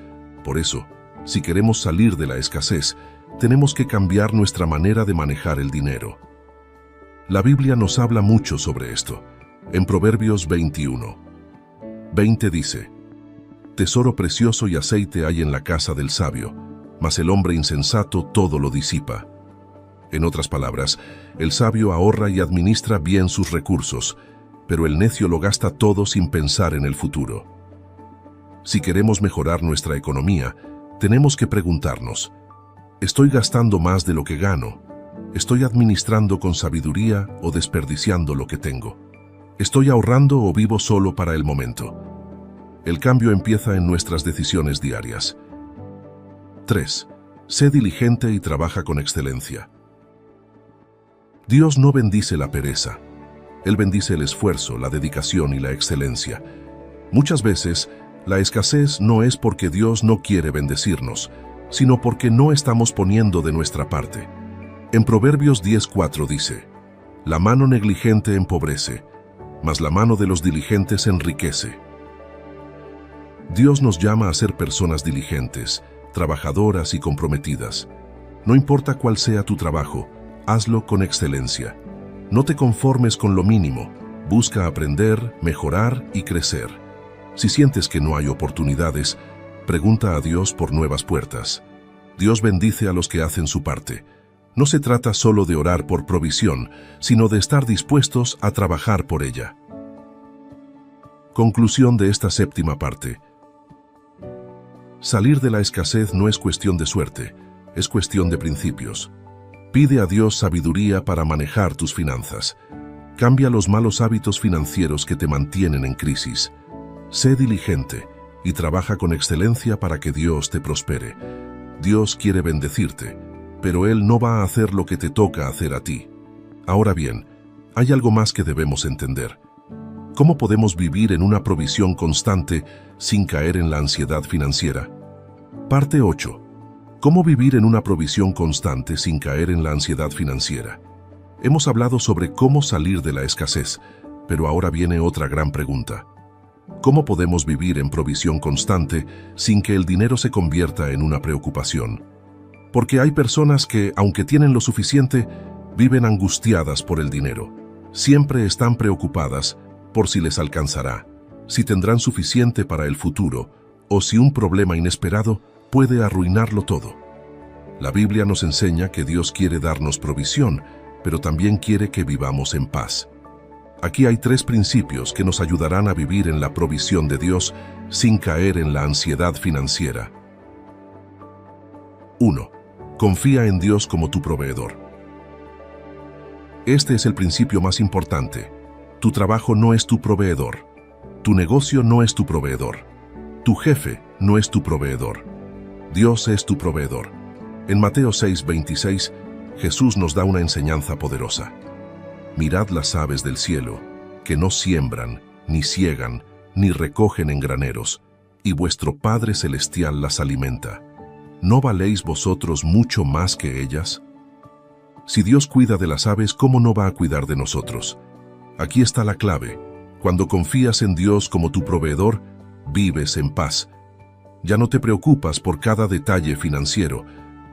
Por eso, si queremos salir de la escasez, tenemos que cambiar nuestra manera de manejar el dinero. La Biblia nos habla mucho sobre esto. En Proverbios 21:20 dice: Tesoro precioso y aceite hay en la casa del sabio, mas el hombre insensato todo lo disipa. En otras palabras, el sabio ahorra y administra bien sus recursos, pero el necio lo gasta todo sin pensar en el futuro. Si queremos mejorar nuestra economía, tenemos que preguntarnos, ¿estoy gastando más de lo que gano? ¿Estoy administrando con sabiduría o desperdiciando lo que tengo? ¿Estoy ahorrando o vivo solo para el momento? El cambio empieza en nuestras decisiones diarias. 3. Sé diligente y trabaja con excelencia. Dios no bendice la pereza. Él bendice el esfuerzo, la dedicación y la excelencia. Muchas veces, la escasez no es porque Dios no quiere bendecirnos, sino porque no estamos poniendo de nuestra parte. En Proverbios 10:4 dice, «La mano negligente empobrece, mas la mano de los diligentes enriquece». Dios nos llama a ser personas diligentes, trabajadoras y comprometidas. No importa cuál sea tu trabajo, hazlo con excelencia. No te conformes con lo mínimo, busca aprender, mejorar y crecer. Si sientes que no hay oportunidades, pregunta a Dios por nuevas puertas. Dios bendice a los que hacen su parte. No se trata solo de orar por provisión, sino de estar dispuestos a trabajar por ella. Conclusión de esta séptima parte. Salir de la escasez no es cuestión de suerte, es cuestión de principios. Pide a Dios sabiduría para manejar tus finanzas. Cambia los malos hábitos financieros que te mantienen en crisis. Sé diligente y trabaja con excelencia para que Dios te prospere. Dios quiere bendecirte, pero Él no va a hacer lo que te toca hacer a ti. Ahora bien, hay algo más que debemos entender. ¿Cómo podemos vivir en una provisión constante sin caer en la ansiedad financiera? Parte 8. ¿Cómo vivir en una provisión constante sin caer en la ansiedad financiera? Hemos hablado sobre cómo salir de la escasez, pero ahora viene otra gran pregunta. ¿Cómo podemos vivir en provisión constante sin que el dinero se convierta en una preocupación? Porque hay personas que, aunque tienen lo suficiente, viven angustiadas por el dinero. Siempre están preocupadas por si les alcanzará, si tendrán suficiente para el futuro, o si un problema inesperado puede arruinarlo todo. La Biblia nos enseña que Dios quiere darnos provisión, pero también quiere que vivamos en paz. Aquí hay 3 principios que nos ayudarán a vivir en la provisión de Dios sin caer en la ansiedad financiera. 1. Confía en Dios como tu proveedor. Este es el principio más importante. Tu trabajo no es tu proveedor. Tu negocio no es tu proveedor. Tu jefe no es tu proveedor. Dios es tu proveedor. En Mateo 6:26, Jesús nos da una enseñanza poderosa. Mirad las aves del cielo, que no siembran, ni siegan, ni recogen en graneros, y vuestro Padre Celestial las alimenta. ¿No valéis vosotros mucho más que ellas? Si Dios cuida de las aves, ¿cómo no va a cuidar de nosotros? Aquí está la clave. Cuando confías en Dios como tu proveedor, vives en paz. Ya no te preocupas por cada detalle financiero,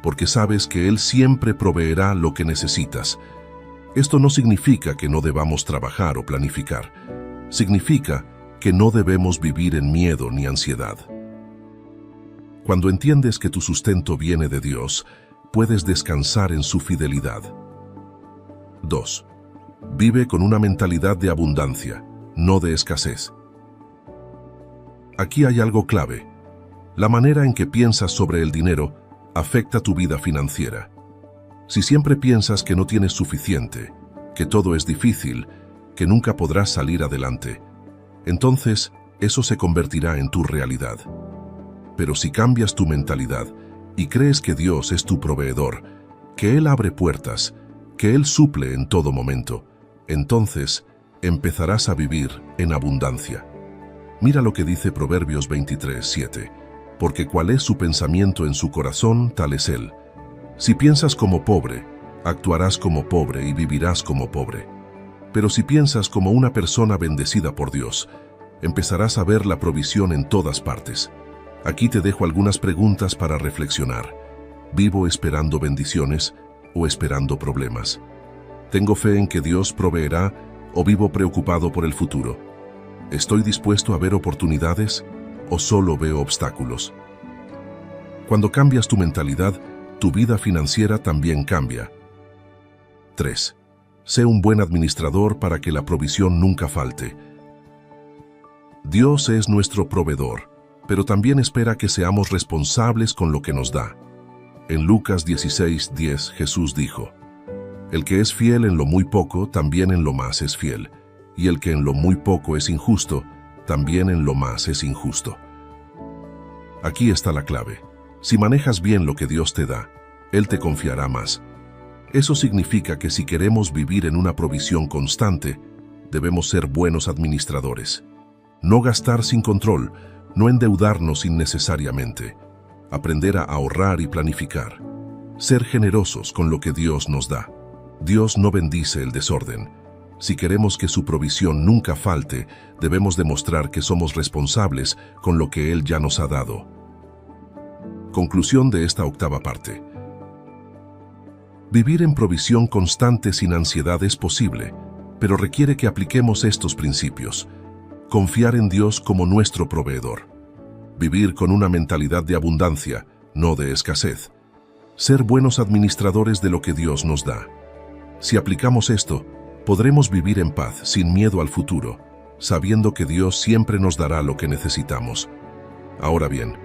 porque sabes que Él siempre proveerá lo que necesitas. Esto no significa que no debamos trabajar o planificar. Significa que no debemos vivir en miedo ni ansiedad. Cuando entiendes que tu sustento viene de Dios, puedes descansar en su fidelidad. 2. Vive con una mentalidad de abundancia, no de escasez. Aquí hay algo clave. La manera en que piensas sobre el dinero afecta tu vida financiera. Si siempre piensas que no tienes suficiente, que todo es difícil, que nunca podrás salir adelante, entonces eso se convertirá en tu realidad. Pero si cambias tu mentalidad y crees que Dios es tu proveedor, que Él abre puertas, que Él suple en todo momento, entonces empezarás a vivir en abundancia. Mira lo que dice Proverbios 23:7. Porque cuál es su pensamiento en su corazón, tal es él. Si piensas como pobre, actuarás como pobre y vivirás como pobre. Pero si piensas como una persona bendecida por Dios, empezarás a ver la provisión en todas partes. Aquí te dejo algunas preguntas para reflexionar. ¿Vivo esperando bendiciones o esperando problemas? ¿Tengo fe en que Dios proveerá o vivo preocupado por el futuro? ¿Estoy dispuesto a ver oportunidades o solo veo obstáculos? Cuando cambias tu mentalidad, tu vida financiera también cambia. 3. Sé un buen administrador para que la provisión nunca falte. Dios es nuestro proveedor, pero también espera que seamos responsables con lo que nos da. En Lucas 16:10 Jesús dijo: El que es fiel en lo muy poco, también en lo más es fiel, y el que en lo muy poco es injusto, también en lo más es injusto. Aquí está la clave. Si manejas bien lo que Dios te da, Él te confiará más. Eso significa que si queremos vivir en una provisión constante, debemos ser buenos administradores. No gastar sin control, no endeudarnos innecesariamente. Aprender a ahorrar y planificar. Ser generosos con lo que Dios nos da. Dios no bendice el desorden. Si queremos que su provisión nunca falte, debemos demostrar que somos responsables con lo que Él ya nos ha dado. Conclusión de esta octava parte. Vivir en provisión constante sin ansiedad es posible, pero requiere que apliquemos estos principios. Confiar en Dios como nuestro proveedor. Vivir con una mentalidad de abundancia, no de escasez. Ser buenos administradores de lo que Dios nos da. Si aplicamos esto, podremos vivir en paz, sin miedo al futuro, sabiendo que Dios siempre nos dará lo que necesitamos. Ahora bien,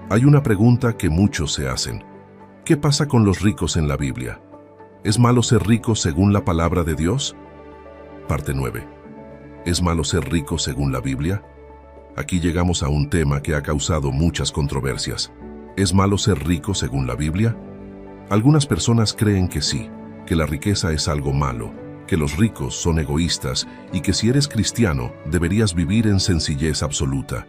hay una pregunta que muchos se hacen. ¿Qué pasa con los ricos en la Biblia? ¿Es malo ser rico según la palabra de Dios? Parte 9. ¿Es malo ser rico según la Biblia? Aquí llegamos a un tema que ha causado muchas controversias. ¿Es malo ser rico según la Biblia? Algunas personas creen que sí, que la riqueza es algo malo, que los ricos son egoístas y que si eres cristiano deberías vivir en sencillez absoluta.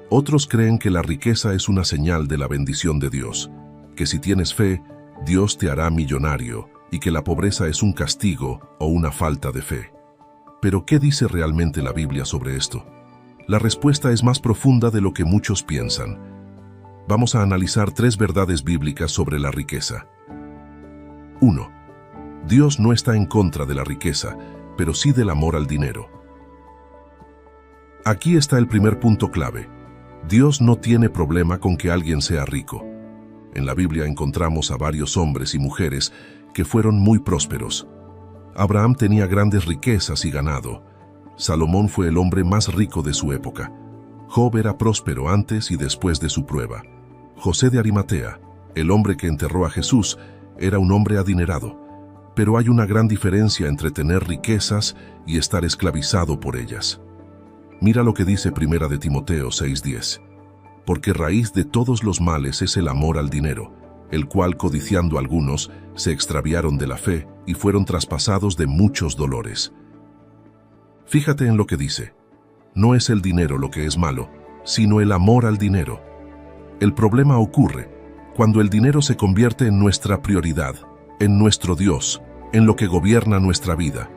Otros creen que la riqueza es una señal de la bendición de Dios, que si tienes fe, Dios te hará millonario y que la pobreza es un castigo o una falta de fe. Pero, ¿qué dice realmente la Biblia sobre esto? La respuesta es más profunda de lo que muchos piensan. Vamos a analizar 3 verdades bíblicas sobre la riqueza. 1. Dios no está en contra de la riqueza, pero sí del amor al dinero. Aquí está el primer punto clave. Dios no tiene problema con que alguien sea rico. En la Biblia encontramos a varios hombres y mujeres que fueron muy prósperos. Abraham tenía grandes riquezas y ganado. Salomón fue el hombre más rico de su época. Job era próspero antes y después de su prueba. José de Arimatea, el hombre que enterró a Jesús, era un hombre adinerado. Pero hay una gran diferencia entre tener riquezas y estar esclavizado por ellas. Mira lo que dice 1 de Timoteo 6:10. Porque raíz de todos los males es el amor al dinero, el cual, codiciando algunos, se extraviaron de la fe y fueron traspasados de muchos dolores. Fíjate en lo que dice. No es el dinero lo que es malo, sino el amor al dinero. El problema ocurre cuando el dinero se convierte en nuestra prioridad, en nuestro Dios, en lo que gobierna nuestra vida.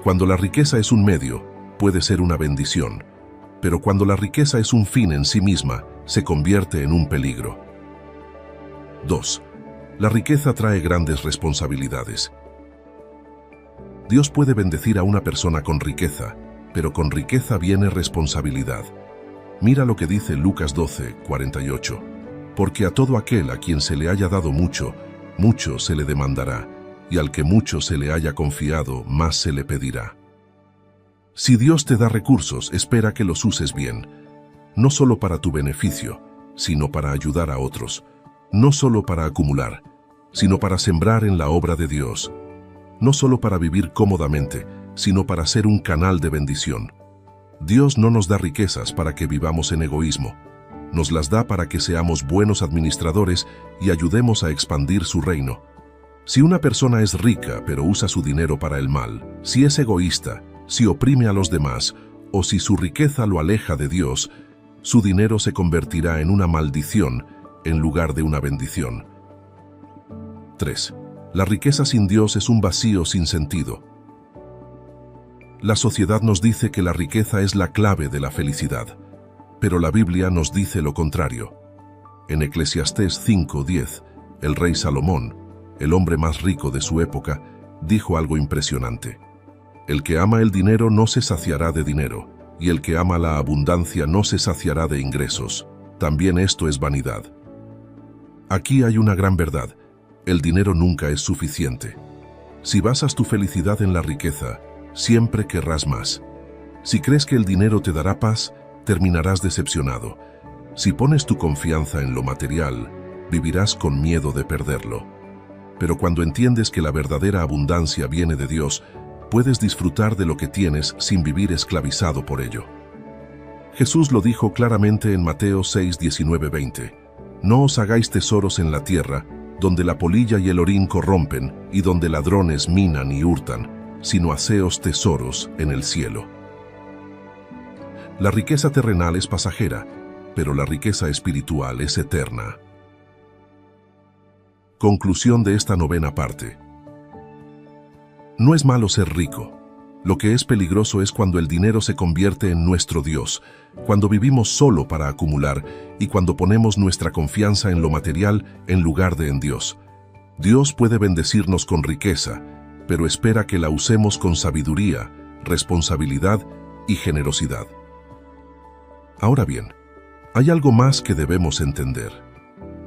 Cuando la riqueza es un medio, puede ser una bendición, pero cuando la riqueza es un fin en sí misma, se convierte en un peligro. 2. La riqueza trae grandes responsabilidades. Dios puede bendecir a una persona con riqueza, pero con riqueza viene responsabilidad. Mira lo que dice Lucas 12:48. Porque a todo aquel a quien se le haya dado mucho, mucho se le demandará, y al que mucho se le haya confiado, más se le pedirá. Si Dios te da recursos, espera que los uses bien, no solo para tu beneficio, sino para ayudar a otros, no solo para acumular, sino para sembrar en la obra de Dios, no solo para vivir cómodamente, sino para ser un canal de bendición. Dios no nos da riquezas para que vivamos en egoísmo, nos las da para que seamos buenos administradores y ayudemos a expandir su reino. Si una persona es rica pero usa su dinero para el mal, si es egoísta, si oprime a los demás, o si su riqueza lo aleja de Dios, su dinero se convertirá en una maldición en lugar de una bendición. 3. La riqueza sin Dios es un vacío sin sentido. La sociedad nos dice que la riqueza es la clave de la felicidad, pero la Biblia nos dice lo contrario. En Eclesiastés 5:10, el rey Salomón, el hombre más rico de su época, dijo algo impresionante. El que ama el dinero no se saciará de dinero, y el que ama la abundancia no se saciará de ingresos. También esto es vanidad. Aquí hay una gran verdad. El dinero nunca es suficiente. Si basas tu felicidad en la riqueza, siempre querrás más. Si crees que el dinero te dará paz, terminarás decepcionado. Si pones tu confianza en lo material, vivirás con miedo de perderlo. Pero cuando entiendes que la verdadera abundancia viene de Dios, puedes disfrutar de lo que tienes sin vivir esclavizado por ello. Jesús lo dijo claramente en Mateo 6, 19, 20. No os hagáis tesoros en la tierra, donde la polilla y el orín corrompen, y donde ladrones minan y hurtan, sino haceos tesoros en el cielo. La riqueza terrenal es pasajera, pero la riqueza espiritual es eterna. Conclusión de esta novena parte. No es malo ser rico. Lo que es peligroso es cuando el dinero se convierte en nuestro Dios, cuando vivimos solo para acumular y cuando ponemos nuestra confianza en lo material en lugar de en Dios. Dios puede bendecirnos con riqueza, pero espera que la usemos con sabiduría, responsabilidad y generosidad. Ahora bien, hay algo más que debemos entender.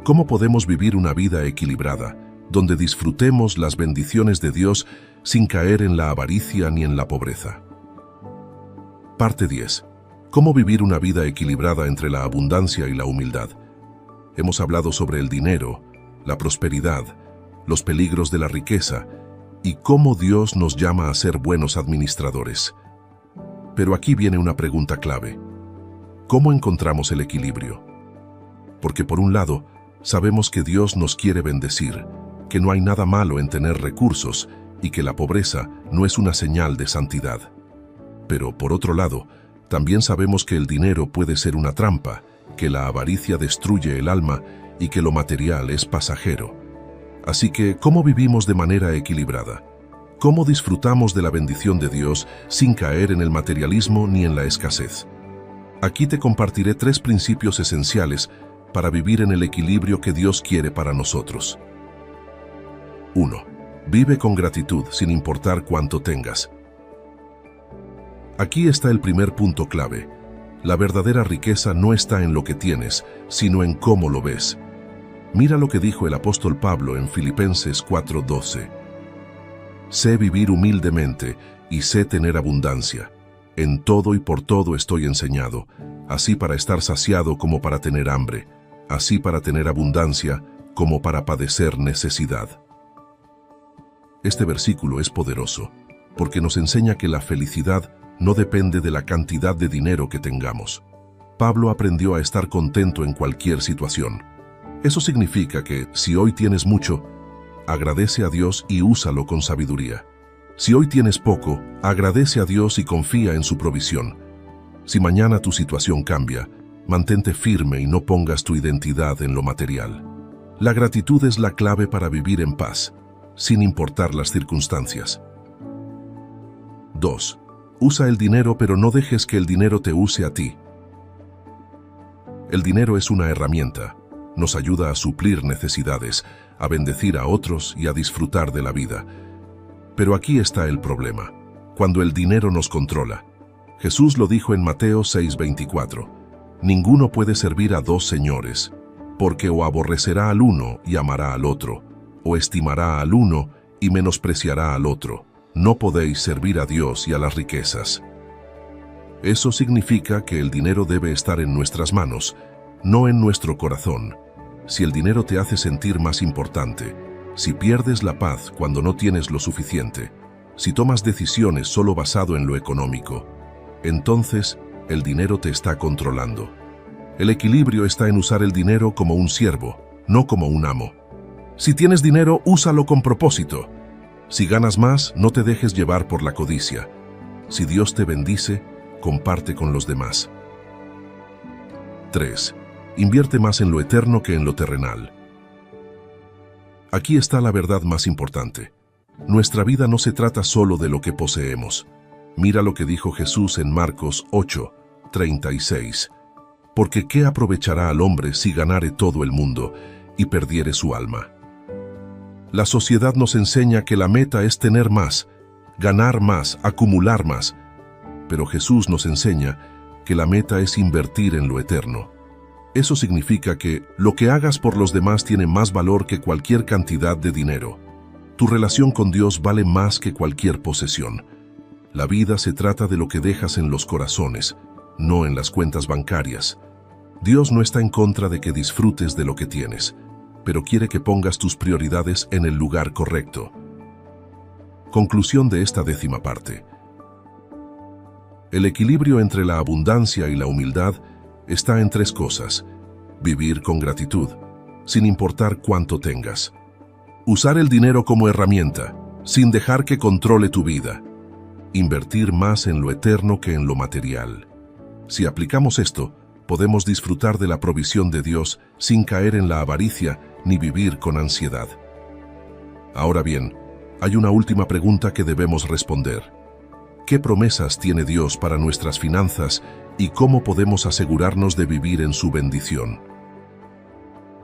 ¿Cómo podemos vivir una vida equilibrada, donde disfrutemos las bendiciones de Dios sin caer en la avaricia ni en la pobreza? Parte 10. ¿Cómo vivir una vida equilibrada entre la abundancia y la humildad? Hemos hablado sobre el dinero, la prosperidad, los peligros de la riqueza y cómo Dios nos llama a ser buenos administradores. Pero aquí viene una pregunta clave. ¿Cómo encontramos el equilibrio? Porque por un lado, sabemos que Dios nos quiere bendecir, que no hay nada malo en tener recursos y que la pobreza no es una señal de santidad. Pero por otro lado, también sabemos que el dinero puede ser una trampa, que la avaricia destruye el alma y que lo material es pasajero. Así que, ¿cómo vivimos de manera equilibrada? ¿Cómo disfrutamos de la bendición de Dios sin caer en el materialismo ni en la escasez? Aquí te compartiré 3 principios esenciales para vivir en el equilibrio que Dios quiere para nosotros. 1. Vive con gratitud sin importar cuánto tengas. Aquí está el primer punto clave. La verdadera riqueza no está en lo que tienes, sino en cómo lo ves. Mira lo que dijo el apóstol Pablo en Filipenses 4:12. Sé vivir humildemente y sé tener abundancia. En todo y por todo estoy enseñado, así para estar saciado como para tener hambre, así para tener abundancia como para padecer necesidad. Este versículo es poderoso, porque nos enseña que la felicidad no depende de la cantidad de dinero que tengamos. Pablo aprendió a estar contento en cualquier situación. Eso significa que, si hoy tienes mucho, agradece a Dios y úsalo con sabiduría. Si hoy tienes poco, agradece a Dios y confía en su provisión. Si mañana tu situación cambia, mantente firme y no pongas tu identidad en lo material. La gratitud es la clave para vivir en paz, sin importar las circunstancias. 2. Usa el dinero, pero no dejes que el dinero te use a ti. El dinero es una herramienta. Nos ayuda a suplir necesidades, a bendecir a otros y a disfrutar de la vida. Pero aquí está el problema, cuando el dinero nos controla. Jesús lo dijo en Mateo 6:24. Ninguno puede servir a 2 señores, porque o aborrecerá al uno y amará al otro, o estimará al uno y menospreciará al otro. No podéis servir a Dios y a las riquezas. Eso significa que el dinero debe estar en nuestras manos, no en nuestro corazón. Si el dinero te hace sentir más importante, si pierdes la paz cuando no tienes lo suficiente, si tomas decisiones solo basado en lo económico, entonces el dinero te está controlando. El equilibrio está en usar el dinero como un siervo, no como un amo. Si tienes dinero, úsalo con propósito. Si ganas más, no te dejes llevar por la codicia. Si Dios te bendice, comparte con los demás. 3. Invierte más en lo eterno que en lo terrenal. Aquí está la verdad más importante. Nuestra vida no se trata solo de lo que poseemos. Mira lo que dijo Jesús en Marcos 8:36. Porque ¿qué aprovechará al hombre si ganare todo el mundo y perdiere su alma? La sociedad nos enseña que la meta es tener más, ganar más, acumular más. Pero Jesús nos enseña que la meta es invertir en lo eterno. Eso significa que lo que hagas por los demás tiene más valor que cualquier cantidad de dinero. Tu relación con Dios vale más que cualquier posesión. La vida se trata de lo que dejas en los corazones, no en las cuentas bancarias. Dios no está en contra de que disfrutes de lo que tienes, pero quiere que pongas tus prioridades en el lugar correcto. Conclusión de esta 10ª parte. El equilibrio entre la abundancia y la humildad está en 3 cosas. Vivir con gratitud, sin importar cuánto tengas. Usar el dinero como herramienta, sin dejar que controle tu vida. Invertir más en lo eterno que en lo material. Si aplicamos esto, podemos disfrutar de la provisión de Dios sin caer en la avaricia ni vivir con ansiedad. Ahora bien, hay una última pregunta que debemos responder. ¿Qué promesas tiene Dios para nuestras finanzas y cómo podemos asegurarnos de vivir en su bendición?